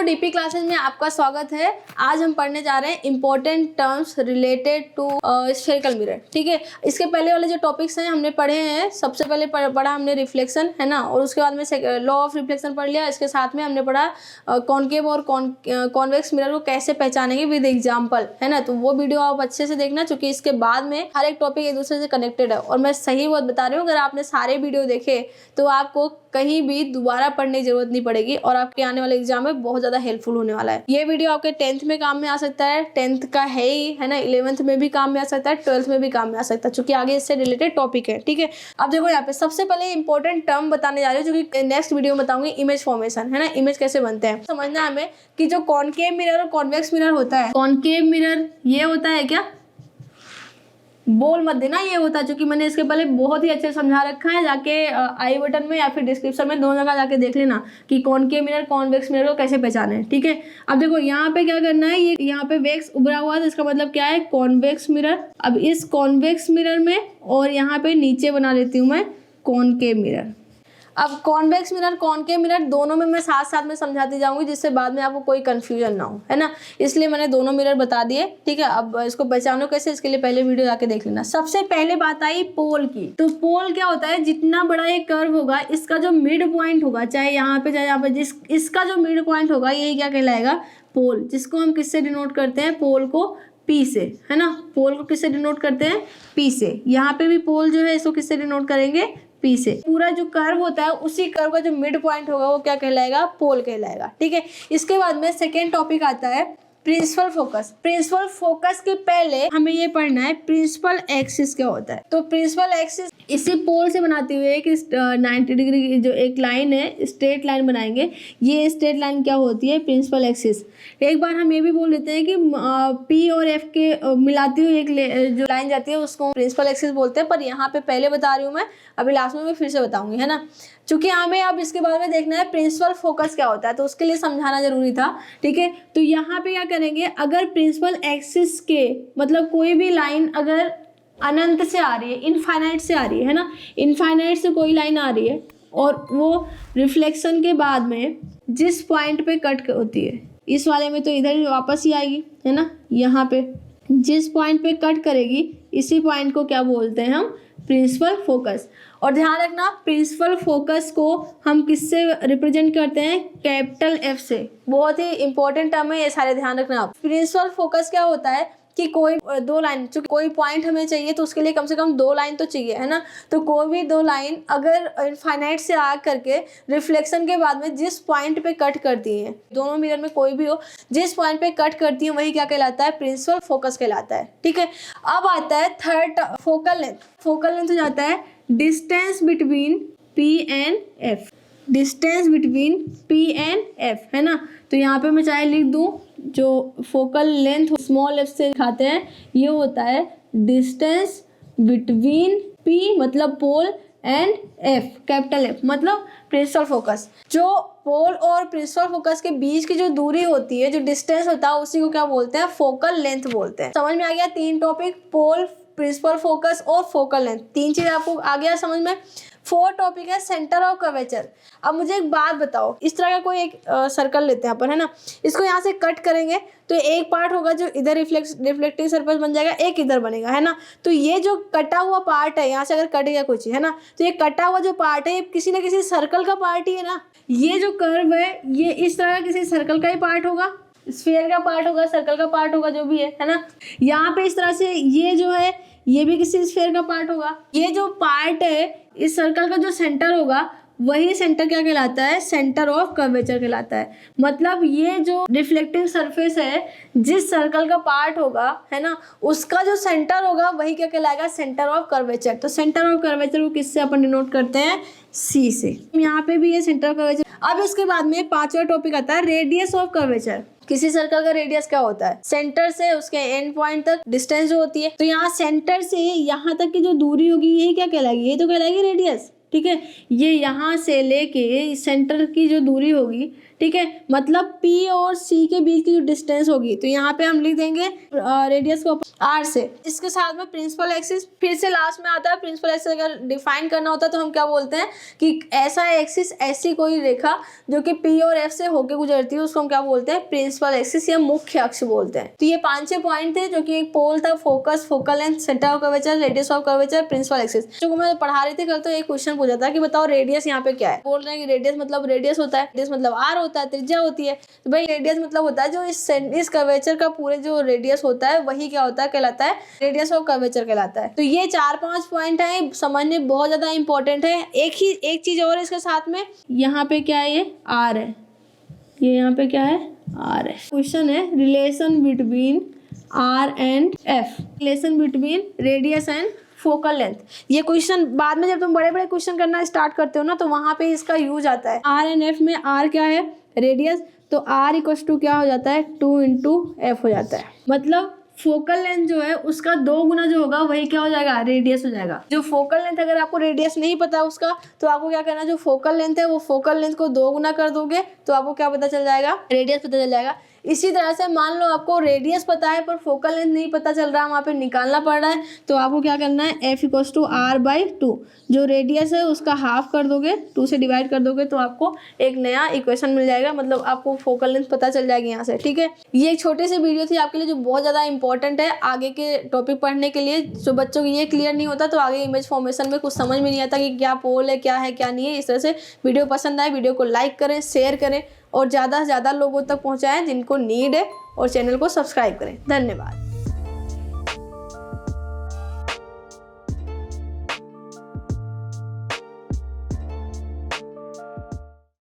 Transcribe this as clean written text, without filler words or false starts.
DP classes में आपका स्वागत है। आज हम पढ़ने जा रहे हैं important terms related to spherical mirror. ठीक है, इसके पहले वाले जो टॉपिक्स हैं हमने पढ़े हैं। सबसे पहले पढ़ा हमने रिफ्लेक्शन, है ना, और उसके बाद में लॉ ऑफ रिफ्लेक्शन पढ़ लिया। इसके साथ में हमने पढ़ा कॉनकेव और कॉन्वेक्स मिरर को कैसे पहचानेंगे विद एग्जाम्पल, है ना। तो वो वीडियो आप अच्छे से देखना, क्योंकि इसके बाद में हर एक टॉपिक एक दूसरे से कनेक्टेड है। और मैं सही बात बता रही हूँ, अगर आपने सारे वीडियो देखे तो आपको कहीं भी दोबारा पढ़ने की जरूरत नहीं पड़ेगी और आपके आने वाले एग्जाम में बहुत ज्यादा हेल्पफुल होने वाला है। ये वीडियो आपके 10th में काम में आ सकता है, 10th का है ही, है ना, 11th में भी काम में आ सकता है, 12th में भी काम में आ सकता है, क्योंकि आगे इससे रिलेटेड टॉपिक है। ठीक है, अब देखो यहाँ पे सबसे पहले इंपॉर्टेंट टर्म बताने जा रही हूँ, जो कि नेक्स्ट वीडियो में बताऊंगी, इमेज फॉर्मेशन, है ना। इमेज कैसे बनते हैं समझना हमें कि जो कॉनकेव मिरर और कॉन्वेक्स मिरर होता है, कॉनकेव मिरर ये होता है क्या, बोल मत देना, ये होता है, क्योंकि मैंने इसके पहले बहुत ही अच्छे से समझा रखा है। जाके आई बटन में या फिर डिस्क्रिप्शन में दोनों जगह जाके देख लेना कि कॉनकेव मिरर कॉन्वेक्स मिरर को कैसे पहचाने। ठीक है, अब देखो यहाँ पे क्या करना है, ये यहाँ पे वेक्स उभरा हुआ है, तो इसका मतलब क्या है, कॉन्वेक्स मिरर। अब इस कॉन्वेक्स मिरर में और यहाँ पे नीचे बना लेती हूँ मैं कॉनकेव मिरर। अब कॉन्वेक्स मिरर कॉनकेव मिरर दोनों में मैं साथ साथ में समझाती जाऊंगी, जिससे बाद में आपको कोई कंफ्यूजन ना हो, है ना। इसलिए मैंने दोनों मिरर बता दिए। ठीक है, अब इसको पहचानो कैसे, इसके लिए पहले वीडियो जाके देख लेना। सबसे पहले बात आई पोल की। तो पोल क्या होता है, जितना बड़ा ये कर्व होगा, इसका जो मिड पॉइंट होगा, चाहे यहाँ पे चाहे यहाँ पे, इसका जो मिड पॉइंट होगा यही क्या कहलाएगा, पोल। जिसको हम किससे डिनोट करते हैं, पोल को पी से, है ना। पोल को किससे डिनोट करते हैं, पी से। यहाँ पे भी पोल जो है इसको किससे डिनोट करेंगे, पी से। पूरा जो कर्व होता है उसी कर्व का जो मिड पॉइंट होगा वो क्या कहलाएगा, पोल कहलाएगा। ठीक है, इसके बाद में सेकेंड टॉपिक आता है प्रिंसिपल फोकस। प्रिंसिपल फोकस के पहले हमें ये पढ़ना है प्रिंसिपल एक्सिस क्या होता है। तो प्रिंसिपल एक्सिस इसी पोल से बनाते हुए एक 90 डिग्री की जो एक लाइन है, स्ट्रेट लाइन बनाएंगे। ये स्ट्रेट लाइन क्या होती है, प्रिंसिपल एक्सिस। एक बार हम ये भी बोल देते हैं कि पी और एफ के मिलाती हुई एक जो लाइन जाती है उसको प्रिंसिपल एक्सिस बोलते हैं। पर यहाँ पे पहले बता रही हूँ मैं, अभी लास्ट में मैं फिर से बताऊंगी, है ना। चूंकि हमें अब इसके बारे में देखना है प्रिंसिपल फोकस क्या होता है, तो उसके लिए समझाना जरूरी था। ठीक है, तो यहाँ पे क्या करेंगे, अगर प्रिंसिपल एक्सिस के मतलब कोई भी लाइन अगर अनंत से आ रही है, इनफाइनाइट से आ रही है ना, इनफाइनाइट से कोई लाइन आ रही है और वो रिफ्लेक्शन के बाद में जिस पॉइंट पे कट होती है, इस वाले में तो इधर ही वापस ही आएगी, है ना। यहाँ पे जिस पॉइंट पे कट करेगी इसी पॉइंट को क्या बोलते हैं हम, प्रिंसिपल फोकस। और ध्यान रखना, प्रिंसिपल फोकस को हम किससे रिप्रेजेंट करते हैं, कैपिटल एफ से। बहुत ही इंपॉर्टेंट टर्म है ये, सारे ध्यान रखना आप। प्रिंसिपल फोकस क्या होता है कि कोई दो लाइन, चूंकि कोई पॉइंट हमें चाहिए तो उसके लिए कम से कम दो लाइन तो चाहिए, है ना। तो कोई भी दो लाइन अगर इनफाइनाइट से आ करके रिफ्लेक्शन के बाद में जिस पॉइंट पे कट करती है, दोनों मिरर में कोई भी हो, जिस पॉइंट पे कट करती है वही क्या कहलाता है, प्रिंसिपल फोकस कहलाता है। ठीक है, अब आता है third, focal length. Focal length हो जाता है distance between P and F. Distance between P and F, है ना। तो यहाँ पे मैं चाहे लिख दूँ, जो फोकल लेंथ स्मॉल एफ से दिखाते हैं, ये होता है डिस्टेंस बिटवीन पी मतलब pole and F capital F मतलब प्रिंसिपल फोकस। जो पोल और प्रिंसिपल फोकस के बीच की जो दूरी होती है, जो डिस्टेंस होता है, उसी को क्या बोलते हैं, फोकल लेंथ बोलते हैं। समझ में आ गया, तीन टॉपिक, पोल, प्रिंसिपल फोकस और फोकल लेंथ, तीन चीज आपको आ गया समझ में। फोर्थ टॉपिक है सेंटर ऑफ कर्वेचर। अब मुझे एक बात बताओ, इस तरह का कोई एक सर्कल लेते हैं अपन, है ना। इसको यहाँ से कट करेंगे तो एक पार्ट होगा जो इधर रिफ्लेक्टिंग सरफेस बन जाएगा, एक इधर बनेगा, है ना। तो ये जो कटा हुआ पार्ट है, यहाँ से अगर कट गया कोई चीज, है ना, तो ये कटा हुआ जो पार्ट है ये किसी न किसी सर्कल का पार्ट ही है ना। ये जो कर्व है ये इस तरह का किसी सर्कल का ही पार्ट होगा, स्फीयर का पार्ट होगा, सर्कल का पार्ट होगा, जो भी है ना। यहाँ पे इस तरह से ये जो है ये भी किसी स्फीयर का पार्ट होगा। ये जो पार्ट है इस सर्कल का जो सेंटर होगा वही सेंटर क्या कहलाता है, सेंटर ऑफ कर्वेचर कहलाता है। मतलब ये जो रिफ्लेक्टिंग सरफेस है, जिस सर्कल का पार्ट होगा, है ना, उसका जो सेंटर होगा वही क्या कहलाएगा, सेंटर ऑफ कर्वेचर। तो सेंटर ऑफ कर्वेचर को किससे अपन डिनोट करते हैं, सी से। यहाँ पे भी ये सेंटर ऑफ कर्वेचर। अब इसके बाद में पांचवा टॉपिक आता है रेडियस ऑफ कर्वेचर। किसी सर्कल का रेडियस क्या होता है, सेंटर से उसके एंड पॉइंट तक डिस्टेंस जो होती है। तो यहाँ सेंटर से यहाँ तक की जो दूरी होगी यही क्या कहलाएगी, ये तो कहलाएगी रेडियस। ठीक है, ये यहाँ से लेके सेंटर की जो दूरी होगी, ठीक है, मतलब P और C के बीच की जो डिस्टेंस होगी तो यहाँ पे हम लिख देंगे रेडियस को R से। इसके साथ में प्रिंसिपल एक्सिस फिर से लास्ट में आता है। प्रिंसिपल एक्सिस अगर डिफाइन करना होता है तो हम क्या बोलते हैं कि ऐसा एक्सिस, ऐसी कोई रेखा जो कि P और F से होके गुजरती है उसको हम क्या बोलते हैं, प्रिंसिपल एक्सिस या मुख्य अक्ष बोलते हैं। तो ये 5-6 पॉइंट थे जो कि एक पोल था, focus, focal length, centre of curvature, radius of curvature, principal axis. जो मैं पढ़ा रही थी कल तो एक क्वेश्चन पूछा था कि बताओ रेडियस यहाँ पे क्या है। बोल रहे हैं कि रेडियस मतलब रेडियस होता है, रेडियस मतलब R होता है, त्रिज्या होती है। तो भाई रेडियस मतलब होता है जो इस कर्वेचर का पूरे जो रेडियस होता है वही क्या होता है, कहलाता है रेडियस ऑफ कर्वेचर कहलाता है। तो ये 4-5 पॉइंट है, समझने बहुत ज्यादा इंपॉर्टेंट है। एक चीज और इसके साथ में, यहाँ पे क्या है, ये R है, ये यहाँ पे क्या है, R है। क्वेश्चन है relation between R and F, relation between radius and focal length. ये क्वेश्चन बाद में जब तुम बड़े बड़े क्वेश्चन करना स्टार्ट करते हो ना तो वहां पे इसका यूज आता है। R एंड F में R क्या है, रेडियस, तो R इक्वल टू क्या हो जाता है, 2 इंटू F हो जाता है। मतलब फोकल लेंथ जो है उसका 2 गुना जो होगा वही क्या हो जाएगा, रेडियस हो जाएगा। जो फोकल लेंथ, अगर आपको रेडियस नहीं पता उसका तो आपको क्या करना है, जो फोकल लेंथ है वो फोकल लेंथ को 2 गुना कर दोगे तो आपको क्या पता चल जाएगा, रेडियस पता चल जाएगा। इसी तरह से मान लो आपको रेडियस पता है पर फोकल लेंथ नहीं पता चल रहा, वहाँ पे निकालना पड़ रहा है, तो आपको क्या करना है, F इक्वल्स टू R/2, जो रेडियस है उसका हाफ कर दोगे, 2 से डिवाइड कर दोगे तो आपको एक नया इक्वेशन मिल जाएगा। मतलब आपको फोकल लेंथ पता चल जाएगी यहाँ से, ठीक है। ये एक छोटी सी वीडियो थी आपके लिए जो बहुत ज़्यादा इंपॉर्टेंट है आगे के टॉपिक पढ़ने के लिए। जो बच्चों को ये क्लियर नहीं होता तो आगे इमेज फॉर्मेशन में कुछ समझ में नहीं आता कि क्या पोल है, क्या है, क्या नहीं है। इस तरह से वीडियो पसंद आए, वीडियो को लाइक करें, शेयर करें और ज़्यादा से ज़्यादा लोगों तक पहुँचाएं जिनको नीड है, और चैनल को सब्सक्राइब करें। धन्यवाद।